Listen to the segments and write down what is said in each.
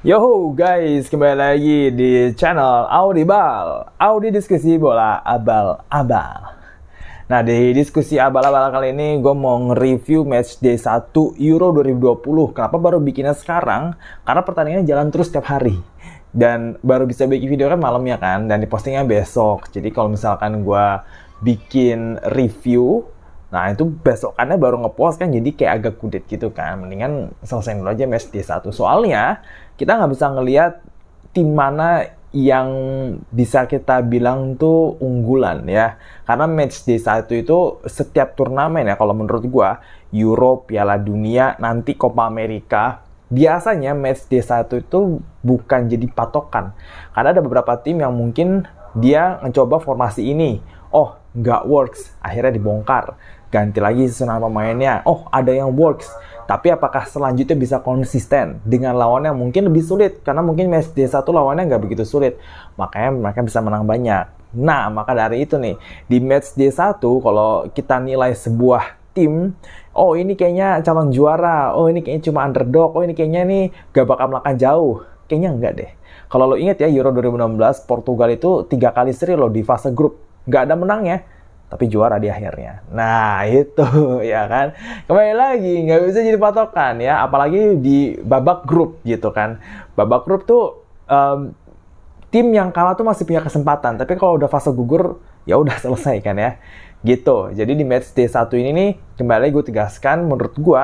Yo guys, kembali lagi di channel Audibal, Audi diskusi bola abal-abal. Nah, di diskusi abal-abal kali ini gue mau nge-review match day 1 Euro 2020. Kenapa baru bikinnya sekarang? Karena pertandingannya jalan terus setiap hari. Dan baru bisa bikin video kan malamnya kan, dan dipostingnya besok. Jadi kalau misalkan gue bikin review, nah itu besokannya baru ngepost kan, jadi kayak agak kudet gitu kan. Mendingan selesai dulu aja match day 1. Soalnya kita nggak bisa ngelihat tim mana yang bisa kita bilang tuh unggulan ya. Karena match day 1 itu setiap turnamen ya, kalau menurut gua, Euro, Piala Dunia, nanti Copa America, biasanya match day 1 itu bukan jadi patokan. Karena ada beberapa tim yang mungkin dia mencoba formasi ini. Oh, nggak works, akhirnya dibongkar. Ganti lagi susunan pemainnya. Oh, ada yang works. Tapi apakah selanjutnya bisa konsisten dengan lawan yang mungkin lebih sulit? Karena mungkin match day 1 lawannya nggak begitu sulit. Makanya mereka bisa menang banyak. Nah, maka dari itu nih, di match day 1, kalau kita nilai sebuah tim, oh ini kayaknya calon juara, oh ini kayaknya cuma underdog, oh ini kayaknya nih gak bakal melangkah jauh. Kayaknya enggak deh. Kalau lo inget ya, Euro 2016, Portugal itu 3 kali seri lo di fase grup. Nggak ada menangnya, tapi juara di akhirnya. Nah, itu ya kan. Kembali lagi, nggak bisa jadi patokan ya. Apalagi di babak grup gitu kan. Babak grup tuh tim yang kalah tuh masih punya kesempatan. Tapi kalau udah fase gugur, ya udah selesai kan ya. Gitu. Jadi di match day 1 ini nih, kembali gue tegaskan, menurut gue,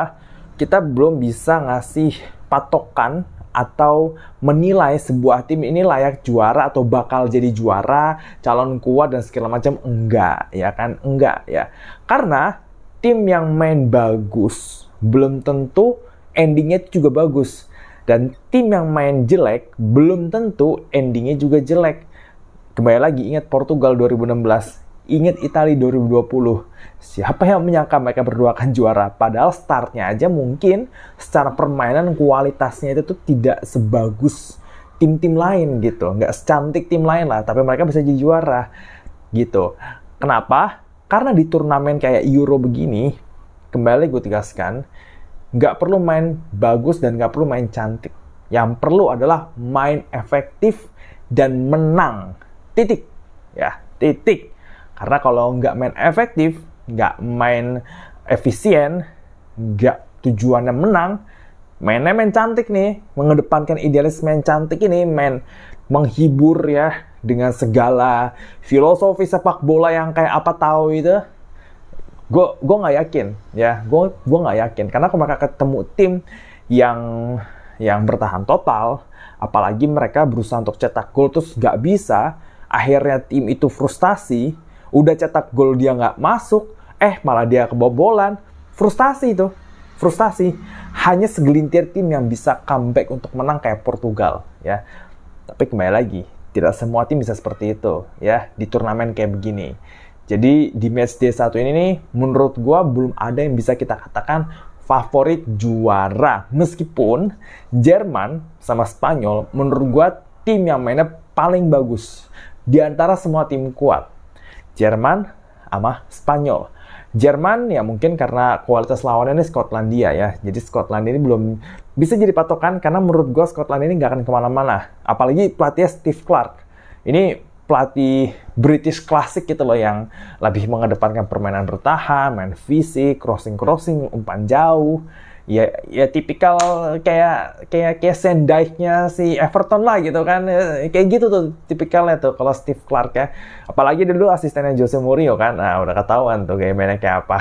kita belum bisa ngasih patokan atau menilai sebuah tim ini layak juara atau bakal jadi juara, calon kuat dan segala macam. Enggak, ya kan? Enggak, ya. Karena tim yang main bagus belum tentu endingnya juga bagus. Dan tim yang main jelek belum tentu endingnya juga jelek. Kembali lagi, ingat Portugal 2016, ingat Italia 2020. Siapa yang menyangka mereka berdua akan juara? Padahal startnya aja mungkin secara permainan kualitasnya itu tuh tidak sebagus tim-tim lain gitu. Nggak secantik tim lain lah, tapi mereka bisa jadi juara gitu. Kenapa? Karena di turnamen kayak Euro begini, kembali gue tegaskan, nggak perlu main bagus dan nggak perlu main cantik. Yang perlu adalah main efektif dan menang. Titik. Ya, titik. Karena kalau nggak main efektif, nggak main efisien, nggak tujuannya menang, mainnya main cantik nih, mengedepankan idealis main cantik ini, main menghibur ya, dengan segala filosofi sepak bola yang kayak apa tahu itu, gue nggak yakin ya, gue nggak yakin. Karena kalau mereka ketemu tim yang bertahan total, apalagi mereka berusaha untuk cetak gol terus nggak bisa, akhirnya tim itu frustasi. Udah cetak gol dia nggak masuk, malah dia kebobolan. Frustasi itu. Frustasi. Hanya segelintir tim yang bisa comeback untuk menang kayak Portugal. Ya. Tapi kembali lagi, tidak semua tim bisa seperti itu. Ya, di turnamen kayak begini. Jadi di match day 1 ini nih, menurut gue belum ada yang bisa kita katakan favorit juara. Meskipun Jerman sama Spanyol, menurut gue tim yang mainnya paling bagus. Di antara semua tim kuat. Jerman sama Spanyol. Jerman ya mungkin karena kualitas lawannya ini Skotlandia ya. Jadi Skotlandia ini belum bisa jadi patokan karena menurut gue Skotlandia ini nggak akan kemana-mana. Apalagi pelatihnya Steve Clarke. Ini pelatih British klasik gitu loh yang lebih mengedepankan permainan bertahan, main fisik, crossing, umpan jauh. Ya tipikal kayak Sendijk-nya si Everton lah gitu kan. Kayak gitu tuh tipikalnya tuh kalau Steve Clarke ya. Apalagi dulu asistennya Jose Mourinho kan. Nah, udah ketahuan tuh kayak mainnya kayak apa.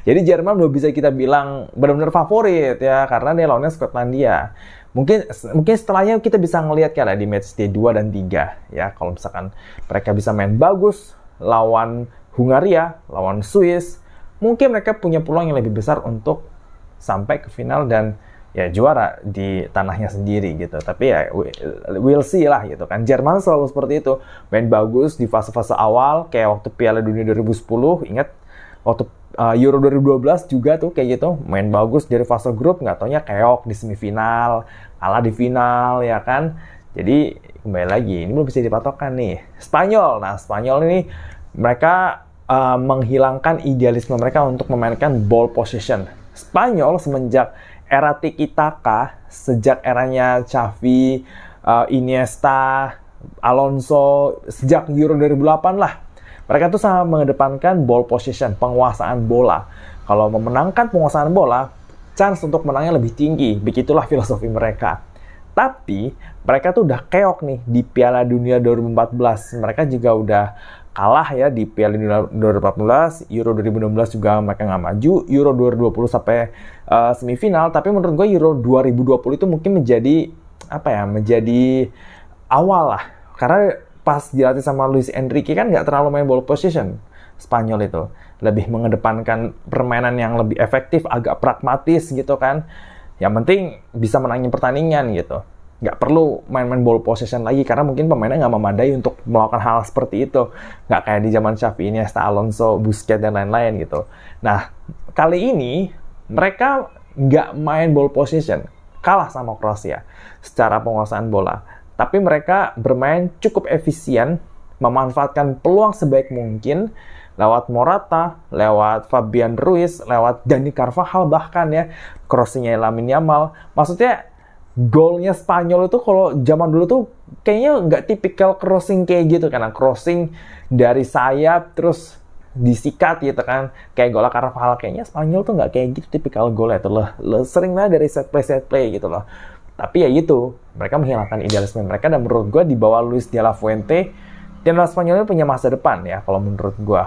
Jadi Jerman belum bisa kita bilang benar-benar favorit ya karena dia lawannya Skotlandia. Mungkin setelahnya kita bisa ngelihat kan di match day 2 dan 3 ya. Kalau misalkan mereka bisa main bagus lawan Hungaria, lawan Swiss, mungkin mereka punya peluang yang lebih besar untuk sampai ke final dan ya juara di tanahnya sendiri gitu. Tapi ya we'll see lah gitu kan. Jerman selalu seperti itu. Main bagus di fase-fase awal kayak waktu Piala Dunia 2010, ingat waktu Euro 2012 juga tuh kayak gitu. Main bagus dari fase grup, nggak taunya keok di semifinal, kalah di final ya kan. Jadi kembali lagi, ini belum bisa dipatokan nih. Spanyol. Nah, Spanyol ini mereka menghilangkan idealisme mereka untuk memainkan ball possession. Spanyol semenjak era Tiki Taka sejak eranya Xavi, Iniesta, Alonso, sejak Euro 2008 lah. Mereka tuh sangat mengedepankan ball possession, penguasaan bola. Kalau memenangkan penguasaan bola, chance untuk menangnya lebih tinggi. Begitulah filosofi mereka. Tapi mereka tuh udah keok nih di Piala Dunia 2014. Mereka juga udah kalah ya di Piala Dunia 2014, Euro 2016 juga mereka nggak maju, Euro 2020 sampai semifinal. Tapi menurut gue Euro 2020 itu mungkin menjadi menjadi awal lah. Karena pas dilatih sama Luis Enrique kan nggak terlalu main ball position. Spanyol itu lebih mengedepankan permainan yang lebih efektif, agak pragmatis gitu kan. Yang penting bisa menangin pertandingan gitu. Nggak perlu main-main ball possession lagi karena mungkin pemainnya nggak memadai untuk melakukan hal seperti itu. Nggak kayak di zaman Xavi, Iniesta, Alonso, Busquets dan lain-lain gitu. Nah, kali ini mereka nggak main ball possession, kalah sama Kroasia secara penguasaan bola. Tapi mereka bermain cukup efisien, memanfaatkan peluang sebaik mungkin lewat Morata, lewat Fabian Ruiz, lewat Dani Carvajal bahkan ya, crossing-nya Lamine Yamal. Maksudnya golnya Spanyol itu kalau zaman dulu tuh kayaknya nggak tipikal crossing kayak gitu, karena crossing dari sayap terus disikat gitu kan, kayak golnya Carvajal. Kayaknya Spanyol tuh nggak kayak gitu tipikal golnya tuh loh, sering lah dari set play gitu loh. Tapi ya gitu, mereka menghilangkan idealisme mereka, dan menurut gue di bawah Luis de la Fuente, timnas Spanyol punya masa depan ya kalau menurut gue.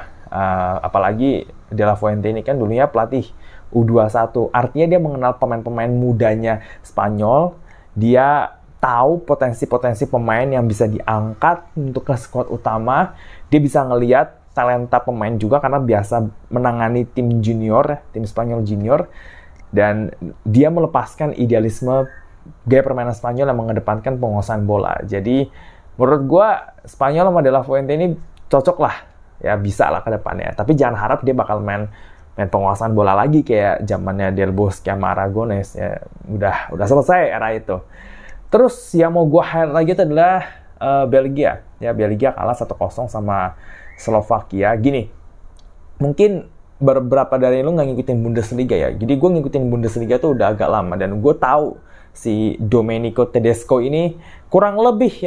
Apalagi de la Fuente ini kan dulunya pelatih U21, artinya dia mengenal pemain-pemain mudanya Spanyol. Dia tahu potensi-potensi pemain yang bisa diangkat untuk ke skuad utama. Dia bisa ngelihat talenta pemain juga karena biasa menangani tim junior, tim Spanyol junior. Dan dia melepaskan idealisme gaya permainan Spanyol yang mengedepankan penguasaan bola. Jadi menurut gue Spanyol sama de la Fuente ini cocok lah, ya bisa lah ke depannya. Tapi jangan harap dia bakal main penguasaan bola lagi kayak zamannya Del Bosque sama Aragones ya. Udah selesai era itu. Terus yang mau gue highlight lagi itu adalah Belgia. Ya, Belgia kalah 1-0 sama Slovakia. Gini, mungkin beberapa dari lu nggak ngikutin Bundesliga ya. Jadi gue ngikutin Bundesliga tuh udah agak lama, dan gue tahu si Domenico Tedesco ini kurang lebih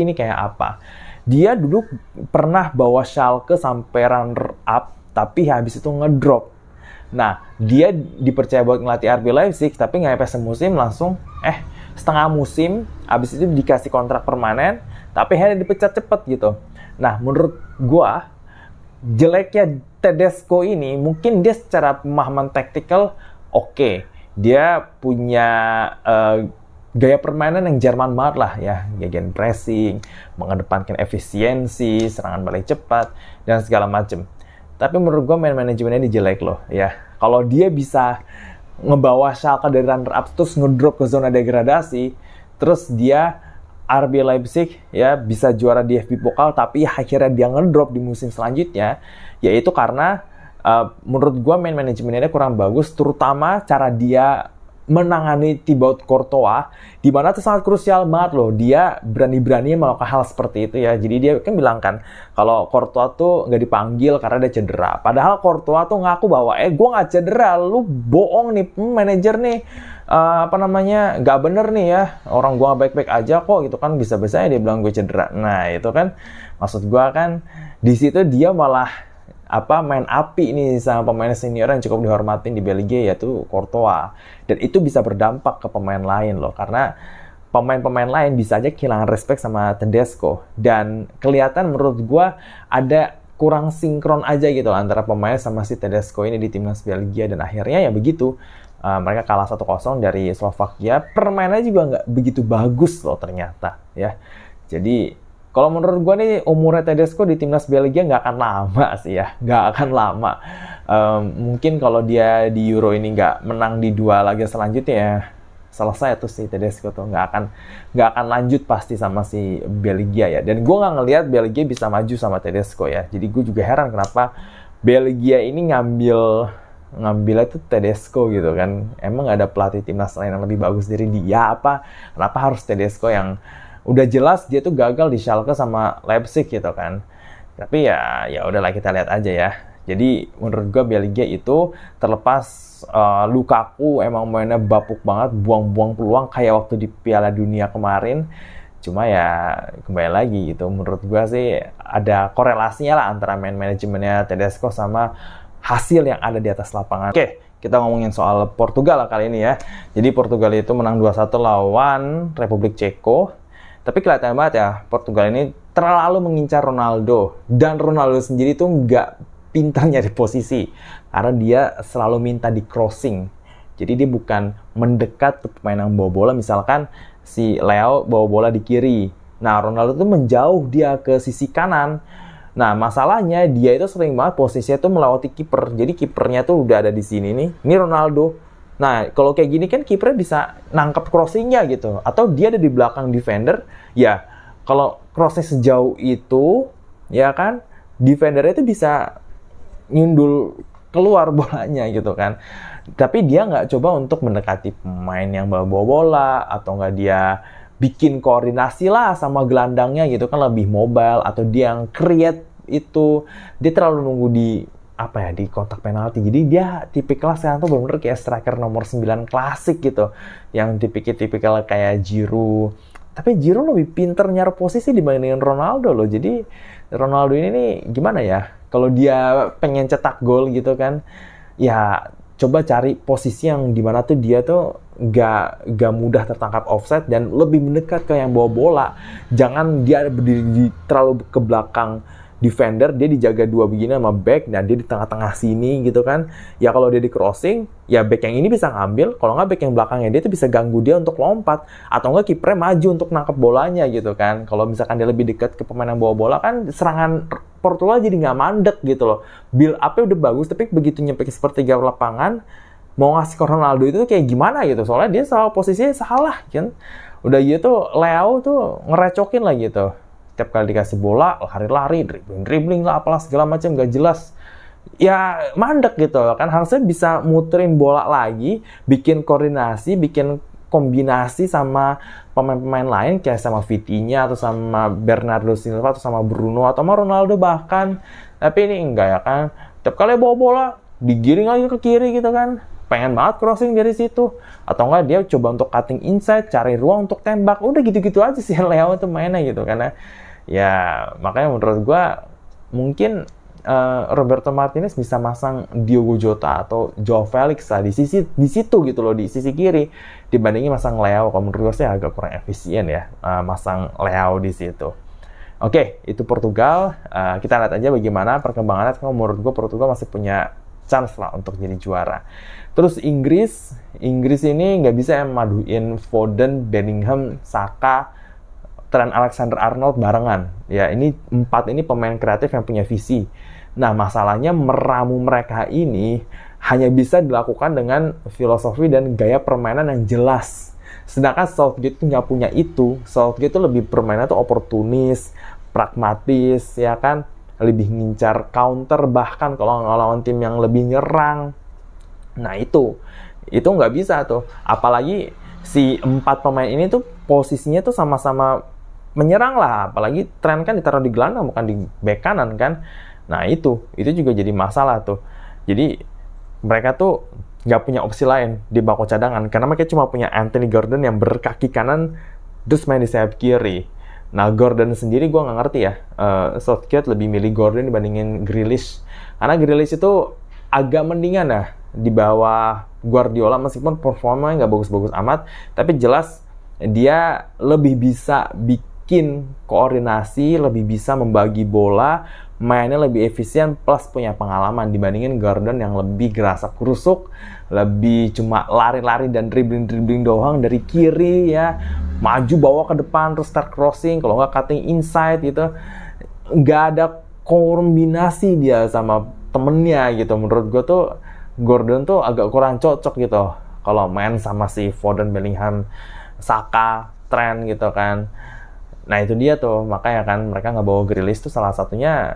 ini kayak apa. Dia dulu pernah bawa Schalke sampai runner up, tapi habis itu ngedrop. Nah, dia dipercaya buat ngelatih RB Leipzig, tapi nggak sampai semusim langsung setengah musim, habis itu dikasih kontrak permanen, tapi akhirnya dipecat cepet gitu. Nah, menurut gua jeleknya Tedesco ini mungkin dia secara pemahaman taktikal oke. Dia punya gaya permainan yang Jerman banget lah ya, gegen pressing, mengedepankan efisiensi, serangan balik cepat dan segala macem. Tapi menurut gue manajemennya dia jelek loh ya. Kalau dia bisa ngebawa Schalke dari runner up terus ngedrop ke zona degradasi, terus dia RB Leipzig ya bisa juara di DFB Pokal, tapi akhirnya dia ngedrop di musim selanjutnya, yaitu karena menurut gue manajemennya kurang bagus, terutama cara dia menangani Thibaut Courtois, di mana itu sangat krusial banget loh. Dia berani-berani melakukan hal seperti itu ya. Jadi dia kan bilang kan kalau Courtois tuh nggak dipanggil karena dia cedera. Padahal Courtois tuh ngaku bahwa gue nggak cedera, lu bohong nih manajer nih, nggak bener nih ya. Orang gue baik-baik aja kok gitu kan, bisa-bisanya dia bilang gue cedera. Nah itu kan maksud gue kan di situ dia malah main api nih sama pemain senior yang cukup dihormatin di Belgia, yaitu Courtois. Dan itu bisa berdampak ke pemain lain loh, karena pemain-pemain lain bisa aja kehilangan respect sama Tedesco. Dan kelihatan menurut gue ada kurang sinkron aja gitu antara pemain sama si Tedesco ini di timnas Belgia. Dan akhirnya ya begitu, mereka kalah 1-0 dari Slovakia. Permainannya juga nggak begitu bagus loh ternyata ya. Jadi kalau menurut gue nih, umurnya Tedesco di timnas Belgia nggak akan lama sih ya. Nggak akan lama. Mungkin kalau dia di Euro ini nggak menang di 2 laga selanjutnya ya, selesai tuh si Tedesco tuh. Nggak akan lanjut pasti sama si Belgia ya. Dan gue nggak ngelihat Belgia bisa maju sama Tedesco ya. Jadi gue juga heran kenapa Belgia ini ngambilnya tuh Tedesco gitu kan. Emang nggak ada pelatih timnas lain yang lebih bagus dari dia apa? Kenapa harus Tedesco yang udah jelas dia tuh gagal di Schalke sama Leipzig gitu kan. Tapi ya udahlah, kita lihat aja ya. Jadi menurut gue Belgia itu terlepas Lukaku emang mainnya bapuk banget, buang-buang peluang kayak waktu di Piala Dunia kemarin. Cuma ya kembali lagi gitu, menurut gue sih ada korelasinya lah antara manajemennya Tedesco sama hasil yang ada di atas lapangan. Oke, kita ngomongin soal Portugal lah kali ini ya. Jadi Portugal itu menang 2-1 lawan Republik Ceko. Tapi kelihatan banget ya, Portugal ini terlalu mengincar Ronaldo. Dan Ronaldo sendiri tuh nggak pintar nyari posisi. Karena dia selalu minta di crossing. Jadi dia bukan mendekat ke pemain yang bawa bola. Misalkan si Leo bawa bola di kiri. Nah, Ronaldo tuh menjauh dia ke sisi kanan. Nah, masalahnya dia itu sering banget posisinya tuh melewati kiper. Jadi kipernya tuh udah ada di sini nih. Ini Ronaldo. Nah, kalau kayak gini kan kipernya bisa nangkep crossingnya gitu. Atau dia ada di belakang defender. Ya, kalau crossing sejauh itu, ya kan, defendernya itu bisa nyundul keluar bolanya gitu kan. Tapi dia nggak coba untuk mendekati pemain yang bawa bola, atau nggak dia bikin koordinasi lah sama gelandangnya gitu kan, lebih mobile, atau dia yang create itu. Dia terlalu nunggu di kotak penalti. Jadi dia tipikal sekarang tuh bener-bener kayak striker nomor 9 klasik gitu. Yang tipikal kayak Giroud. Tapi Giroud lebih pinter nyari posisi dibandingin Ronaldo loh. Jadi Ronaldo ini nih gimana ya? Kalau dia pengen cetak gol gitu kan, ya coba cari posisi yang dimana tuh dia tuh gak mudah tertangkap offside dan lebih mendekat ke yang bawa bola. Jangan dia berdiri terlalu ke belakang defender, dia dijaga dua begini sama back, dan dia di tengah-tengah sini gitu kan. Ya kalau dia di crossing, ya back yang ini bisa ngambil, kalau nggak back yang belakangnya dia tuh bisa ganggu dia untuk lompat, atau nggak kipernya maju untuk nangkep bolanya gitu kan. Kalau misalkan dia lebih dekat ke pemain yang bawa bola kan, serangan Portugal jadi nggak mandek gitu loh. Build up-nya udah bagus, tapi begitu nyampe ke sepertiga lapangan, mau ngasih ke Ronaldo itu tuh kayak gimana gitu. Soalnya dia salah posisinya salah kan. Udah gitu Leo tuh ngerecokin lah gitu. Tiap kali dikasih bola, lari-lari, dribbling lah, apalah segala macam, gak jelas. Ya mandek gitu kan, harusnya bisa muterin bola lagi, bikin koordinasi, bikin kombinasi sama pemain-pemain lain, kayak sama Vitinha, atau sama Bernardo Silva, atau sama Bruno, atau sama Ronaldo bahkan. Tapi ini enggak ya kan, tiap kali bawa bola, digiring lagi ke kiri gitu kan. Pengen banget crossing dari situ. Atau enggak dia coba untuk cutting inside, cari ruang untuk tembak. Udah gitu-gitu aja sih Leo itu mainnya gitu. Karena ya makanya menurut gue mungkin Roberto Martinez bisa masang Diogo Jota atau Joao Felix lah di situ gitu loh, di sisi kiri, dibandingin masang Leo. Kalau menurut gue sih agak kurang efisien ya masang Leo di situ. Oke, itu Portugal. Kita lihat aja bagaimana perkembangannya. Kalau menurut gue Portugal masih punya chance lah untuk jadi juara. Terus Inggris ini nggak bisa maduin Foden, Bellingham, Saka, Trent Alexander-Arnold barengan. Ya, ini 4 ini pemain kreatif yang punya visi. Nah, masalahnya meramu mereka ini hanya bisa dilakukan dengan filosofi dan gaya permainan yang jelas. Sedangkan Southgate itu nggak punya itu. Southgate itu lebih permainan tuh oportunis, pragmatis, ya kan? Lebih ngincar counter, bahkan kalau ngelawan tim yang lebih nyerang. Nah, itu nggak bisa tuh. Apalagi si 4 pemain ini tuh posisinya tuh sama-sama menyerang lah, apalagi Trent kan ditaruh di gelandang bukan di bek kanan kan. Nah itu juga jadi masalah tuh. Jadi mereka tuh nggak punya opsi lain di bangku cadangan, karena mereka cuma punya Anthony Gordon yang berkaki kanan terus main di sayap kiri. Nah Gordon sendiri gue nggak ngerti ya, Southgate lebih milih Gordon dibandingin Grealish, karena Grealish itu agak mendingan ya di bawah Guardiola, meskipun performanya nggak bagus-bagus amat, tapi jelas dia lebih bisa bikin koordinasi, lebih bisa membagi bola, mainnya lebih efisien, plus punya pengalaman dibandingin Gordon yang lebih gerasa kerusuk, lebih cuma lari-lari dan dribbling doang dari kiri ya, maju bawa ke depan terus start crossing, kalau nggak cutting inside gitu. Nggak ada kombinasi dia sama temennya gitu. Menurut gue tuh Gordon tuh agak kurang cocok gitu kalau main sama si Foden, Bellingham, Saka, Trent gitu kan. Nah itu dia tuh, makanya kan mereka nggak bawa Grealish tuh salah satunya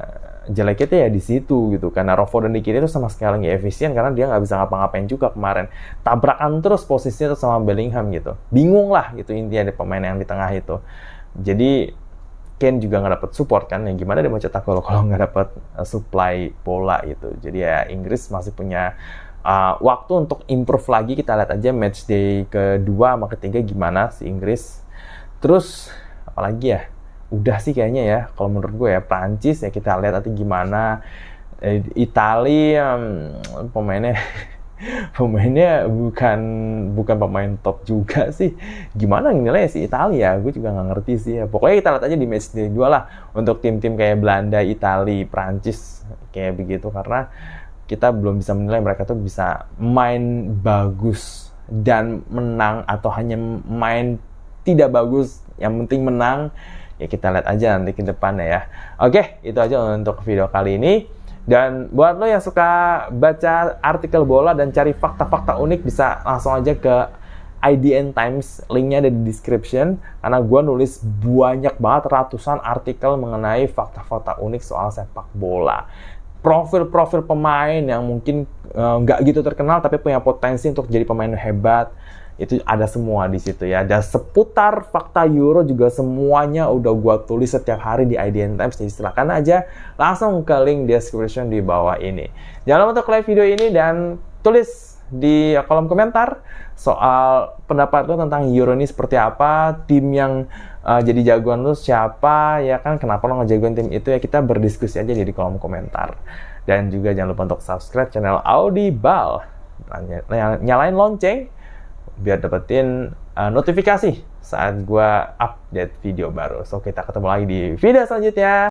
jeleknya tuh ya di situ gitu. Karena Foden di kiri tuh sama sekali nggak efisien, karena dia nggak bisa ngapa-ngapain juga kemarin. Tabrakan terus posisinya tuh sama Bellingham gitu. Bingung lah gitu intinya di pemain yang di tengah itu. Jadi Kane juga nggak dapat support kan, yang gimana dia mau cetak gol kalau nggak dapat supply bola gitu. Jadi ya Inggris masih punya waktu untuk improve lagi. Kita lihat aja match day kedua sama ketiga gimana si Inggris. Terus apalagi ya, udah sih kayaknya ya kalau menurut gue ya. Prancis ya kita lihat nanti gimana. Italia pemainnya bukan pemain top juga sih. Gimana nilai si Italia? Gue juga nggak ngerti sih ya. Pokoknya kita lihat aja di match day 2 lah untuk tim-tim kayak Belanda, Italia, Prancis kayak begitu, karena kita belum bisa menilai mereka tuh bisa main bagus dan menang atau hanya main tidak bagus. Yang penting menang. Ya kita lihat aja nanti ke depannya ya. Oke, itu aja untuk video kali ini. Dan buat lo yang suka baca artikel bola dan cari fakta-fakta unik, bisa langsung aja ke IDN Times, linknya ada di description, karena gue nulis banyak banget, ratusan artikel mengenai fakta-fakta unik soal sepak bola. Profil-profil pemain yang mungkin nggak gitu terkenal tapi punya potensi untuk jadi pemain hebat, itu ada semua di situ ya. Dan seputar fakta Euro juga semuanya udah gua tulis setiap hari di IDN Times. Jadi silakan aja langsung ke link description di bawah ini. Jangan lupa untuk like video ini dan tulis di kolom komentar soal pendapat lo tentang Euro ini seperti apa, tim yang jadi jagoan lo siapa, ya kan, kenapa lo ngejagoin tim itu ya. Kita berdiskusi aja di kolom komentar. Dan juga jangan lupa untuk subscribe channel Audible, nyalain lonceng biar dapetin notifikasi saat gue update video baru. So kita ketemu lagi di video selanjutnya.